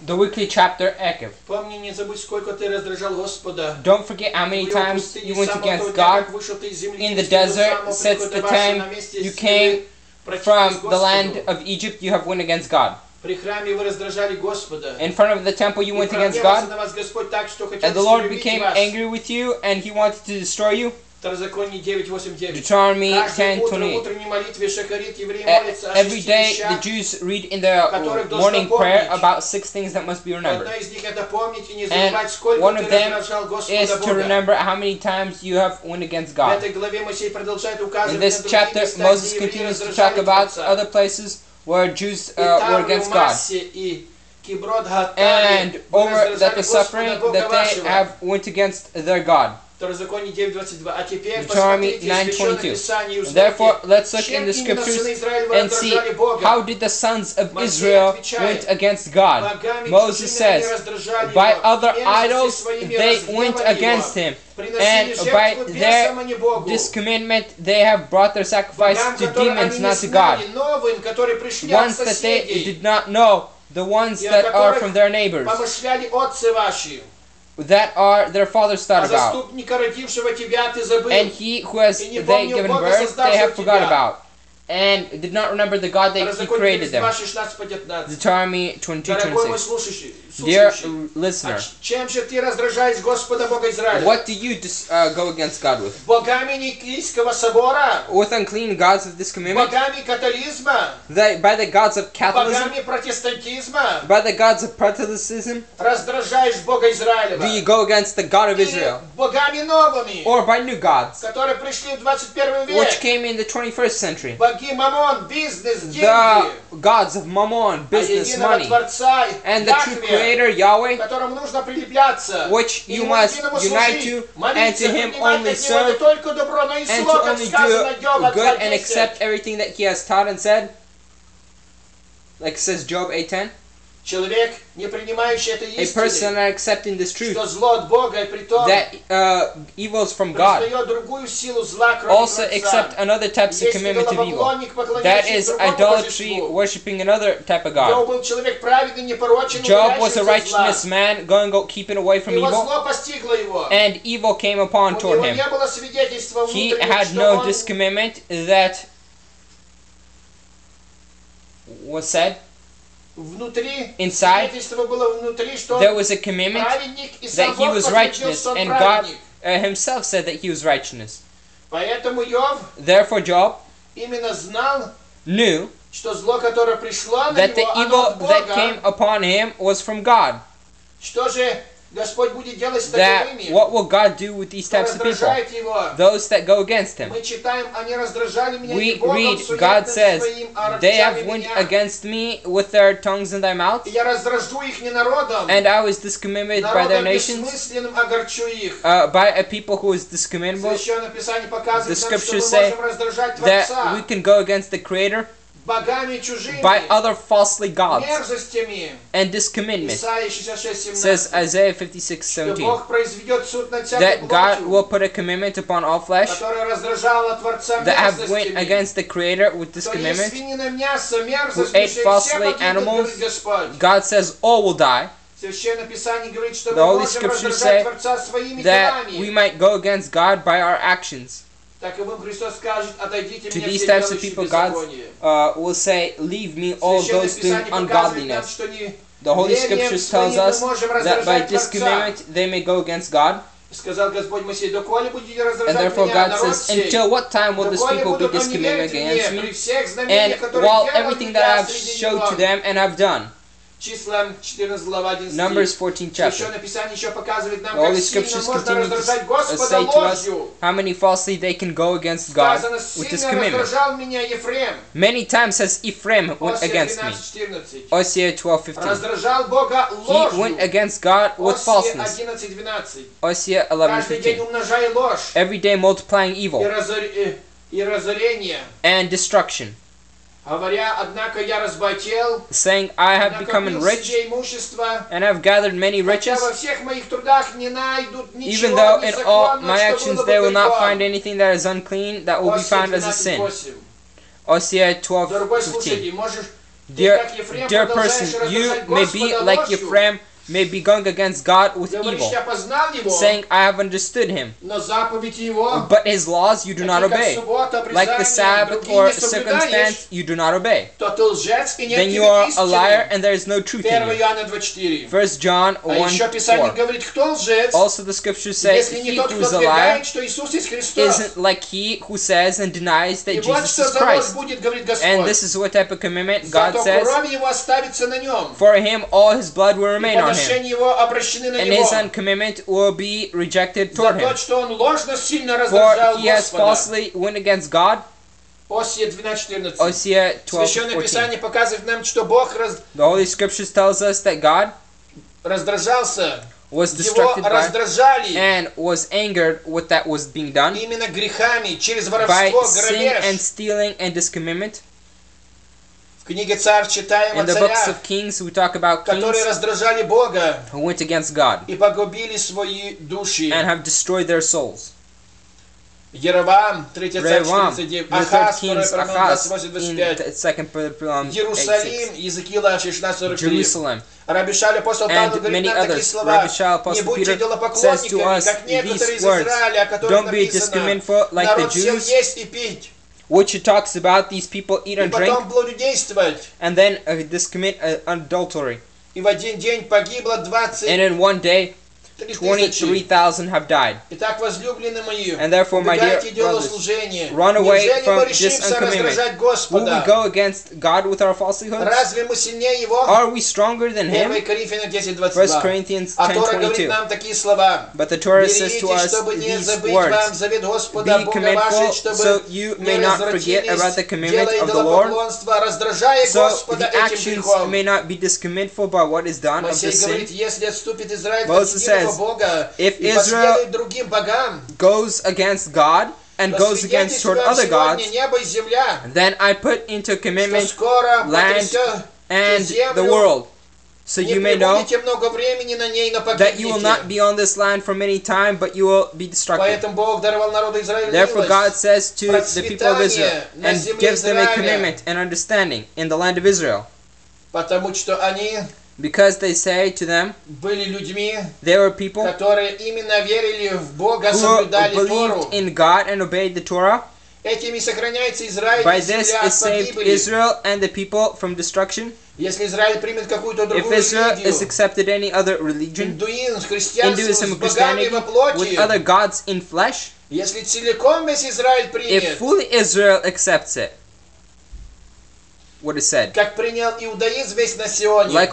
The weekly chapter Ekev. Помни, не забудь, сколько ты раздражал Господа. Don't forget how many times you went against God in the desert. Since the time you came from the land of Egypt, you have went against God. При храме вы раздражали Господа. In front of the temple, you went against God, and the Lord became angry with you, and He wanted to destroy you. Второзаконие 9:8-9. Deuteronomy 10:28. Every day the Jews read in their morning prayer about 6 things that must be remembered. And one of them is to remember how many times you have went against God. In this chapter, Moses continues to talk about other places where Jews were against God. And over that the suffering that they have went against their God. Deuteronomy 9:22. Therefore, let's look in the scriptures and see how did the sons of Israel went against God. Moses says, by other idols they went against Him, and by their discommandment they have brought their sacrifice to demons, not to God. Ones that they did not know, the ones that are from their neighbors, that are their fathers thought about. And he who has they given birth, they have forgot about, and did not remember the God that He created them. Deuteronomy 22:26. Dear listener, what do you go against God with? With unclean gods of this commandment? By the gods of Catholicism? By the gods of Protestantism? Do you go against the God of Israel? Or by new gods, which came in the 21st century? The gods of Mammon, business, money, and the true Creator Yahweh, which you must unite to, and to Him only serve, and to only do good and accept everything that He has taught and said, like it says Job 8:10. A person not accepting this truth, that evil is from God, also accept another type of commitment of evil. That is idolatry, worshipping another type of God. Job was a righteous man, keeping away from evil, and evil came upon toward him. He had no discommandment that was said. Inside, there was a commandment that he was righteous, and God Himself said that he was righteous. Therefore, Job knew that the evil that came upon him was from God. That what will God do with these types of people? Those that go against Him. We read, God says, they have went against me with their tongues in their mouth, and I was discommanded by their nations, by a people who is discommandable. The scriptures say that we can go against the Creator by other falsely gods and discommandment. Says Isaiah 56:17, that God will put a commandment upon all flesh that have went against the Creator with this commandment, who ate falsely animals. God says all will die. The Holy Scriptures say that we might go against God by our actions. To these types of people, God will say, leave me, all those doing ungodliness. The Holy Scriptures tells us that by this commandment they may go against God. And therefore God says, until what time will this people be discommanded against me? And while everything that I have showed to them and have done. Numbers 14 chapter. The Holy Scriptures continue to say to us how many falsely they can go against God with this commandment. Many times says Ephraim went against me. Hosea 12:15. He went against God with falseness. Hosea 11:15. Every day multiplying evil and destruction. Saying, I have become rich and have gathered many riches, even though in all my actions they will not find anything that is unclean that will be found as a sin. Hosea 12:15. Dear person, you may be like Ephraim, may be going against God with evil, saying, I have understood him. But his laws you do not obey. Like the Sabbath or circumstance you do not obey. Then you are a liar and there is no truth in you. 1 John 1:4. Also the scriptures say, he who is a liar isn't like he who says and denies that Jesus is Christ. And this is what type of commitment God says. For him all his blood will remain on him, and his uncommitment will be rejected toward him. For he has falsely went against God. Osea 12:14. The Holy Scriptures tells us that God was distracted by and was angered with that was being done by sin and stealing and discommitment. In the books of Kings, we talk about kings who went against God and have destroyed their souls. Rehoboam, the third Kings, Ahaz, in the 2nd Jerusalem, and many others. Rabbi Shal, Apostle Peter says to us these words, don't be discriminatory like the Jews, which it talks about these people eat and drink, and then commit adultery. And in one day, 23,000 have died. And therefore, my dear brothers, run away from this uncommitment. Will we go against God with our falsehoods? Are we stronger than Him? 1 Corinthians 10:22. But the Torah says to us these words, be committable so you may not forget about the commitment of the Lord, so the actions may not be discommitful by what is done of the sin. Moses says, if Israel goes against God and goes against toward other gods, then I put into commitment land and the world. So you may know that you will not be on this land for many time, but you will be destructed. Therefore God says to the people of Israel and gives them a commitment and understanding in the land of Israel. Because they say to them, they were people who believed in God and obeyed the Torah. By this is saved Israel and the people from destruction. If Israel is accepted any other religion, Hinduism, Christianity, with other gods in flesh, if fully Israel accepts it, what is said, like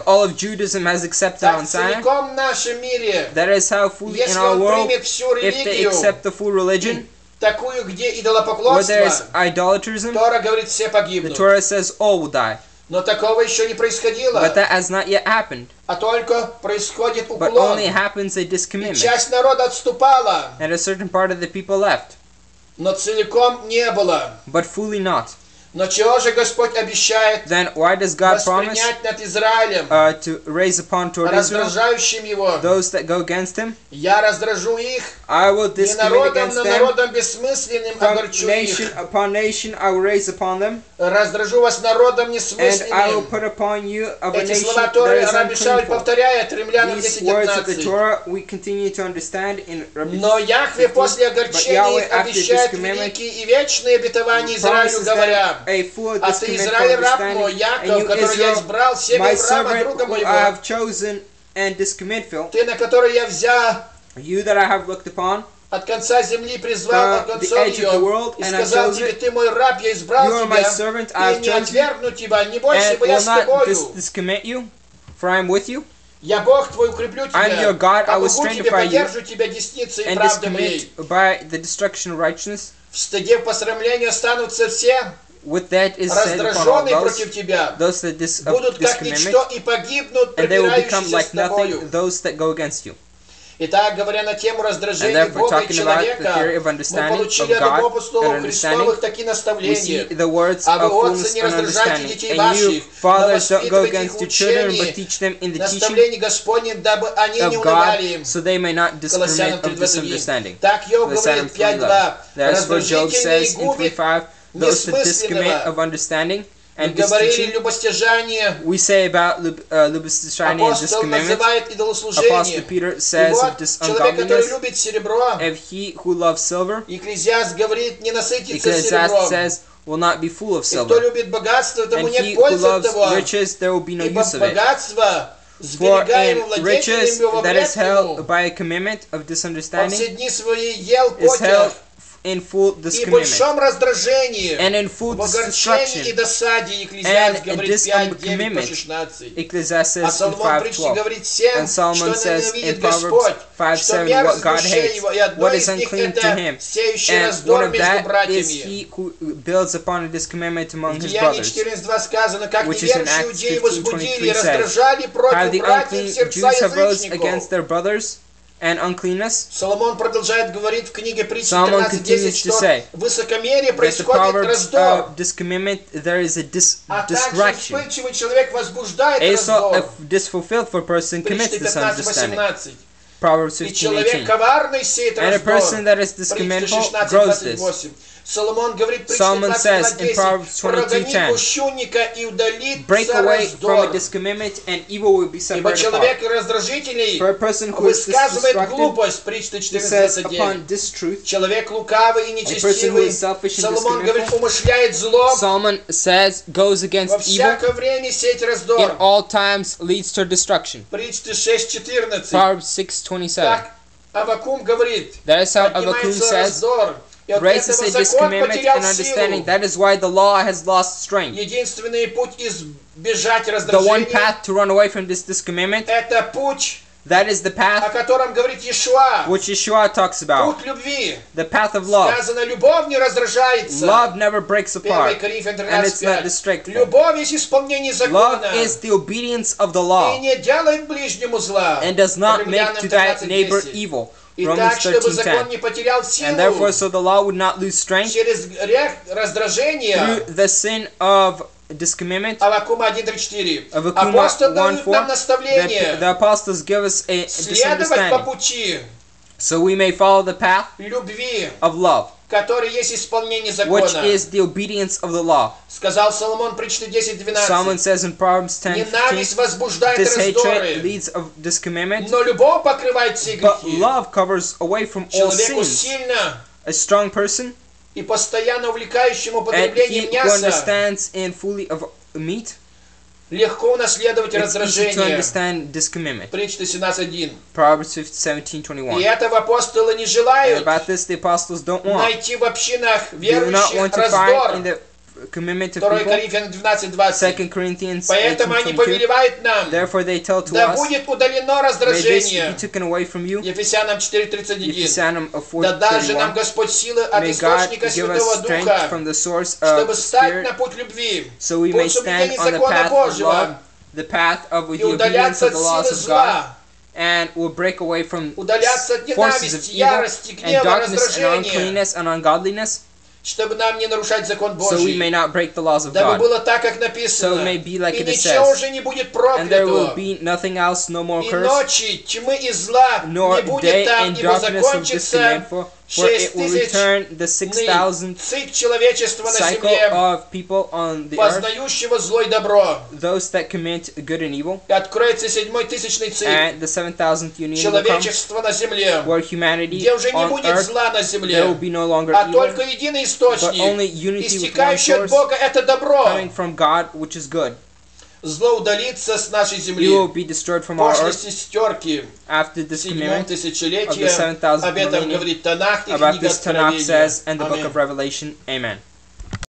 all of Judaism has accepted on Sinai, that is how fully in our world, if they accept the full religion, where there is idolatrism, the Torah says all will die. But that has not yet happened. But only happens a discommitment, and a certain part of the people left, but fully not. Then why does God promise to raise upon toward Israel those that go against Him? I will discriminate against them. From nation upon nation I will raise upon them. And I will put upon you of a nation that is unclean. These words of the Torah we continue to understand in Rabbi 15. But Yahweh after this commandment promises them a full discriminant understanding, and you Israel, my servant who I have chosen and discommitful, you that I have looked upon, from the edge of the world, and I have chosen it. You are my servant, I have chosen you, and will not discommit you, for I am with you. I am your God, I will strengthen you, and discommit by the destruction of righteousness. With that is said upon all those that discommit, and they will become like nothing, those that go against you. And therefore, talking about the theory of understanding of God and understanding, we see the words of fullness and understanding. And you, fathers, don't go against your children, but teach them in the teaching of God, so they may not discriminate of this understanding. That's what Job says in 3:5. Those that discommit of understanding and this teaching. We say about любостяжание and this commandment. Apostle Peter says of this ungodliness, if he who loves silver, Ecclesiastes says, will not be full of silver. And he who loves riches, there will be no use of it. For in riches that is held by a commandment of this understanding is held in full discommandment, and in full destruction, and in discommandment, Ecclesiastes 5:12. And Solomon says in Proverbs 5:7, what God hates, what is unclean to him, and one of that is he who builds upon this commandment among his brothers, which is in Acts 15:23 says, how the unclean Jews have rose against their brothers, and uncleanness. Solomon continues to say that the Proverbs of this commandment, there is a distraction. Also, a disfulfilled for a person commits this understanding. Proverbs 15:18. And a person that is discommandful grows this. Solomon says in Proverbs 22:10, break away from a discommandment and evil will be separated apart. For a person who is distracted, he says upon this truth, a person who is selfish and discommandful, Solomon says goes against evil, in all times leads to destruction. Proverbs 6:27. That is how Avvakum says, raises a discommandment and understanding. That is why the law has lost strength. The one path to run away from this discommandment, that is the path which Yeshua talks about. The path of love. Love never breaks apart, and it's not distractful. Love is the obedience of the law, and does not make to thy neighbor evil. Romans 13:10. And therefore, so the law would not lose strength through the sin of discommandment. Avvakum 1:4. The apostles give us this understanding, so we may follow the path of love, which is the obedience of the law. Solomon says in Proverbs 10:15, this hatred leads of this commandment, but love covers away from all sins. A strong person, and he who understands and fully of meat, it's easy to understand this commandment. Proverbs 17:21. And about this the apostles don't want. They do not want to find in the commandment of people. 2 Corinthians 18:22. Therefore they tell to us, may this be taken away from you. Ephesanim 4:31. May God give us strength from the source of Spirit, so we may stand on the path of love, the path of the obedience of the laws of God, and will break away from forces of evil and darkness and uncleanness and ungodliness, so we may not break the laws of God. So it may be like it says, and there will be nothing else, no more curse, nor day and darkness of this command, for it will return the 6,000 cycle of people on the earth, those that commit good and evil, and the 7,000th union will come, where humanity on earth, there will be no longer evil, but only unity with one source, coming from God, which is good. Зло удалится с нашей земли. You will be destroyed from our earth after this commandment of the 7,000th millennium. About this Tanakh says, and the book of Revelation. Amen.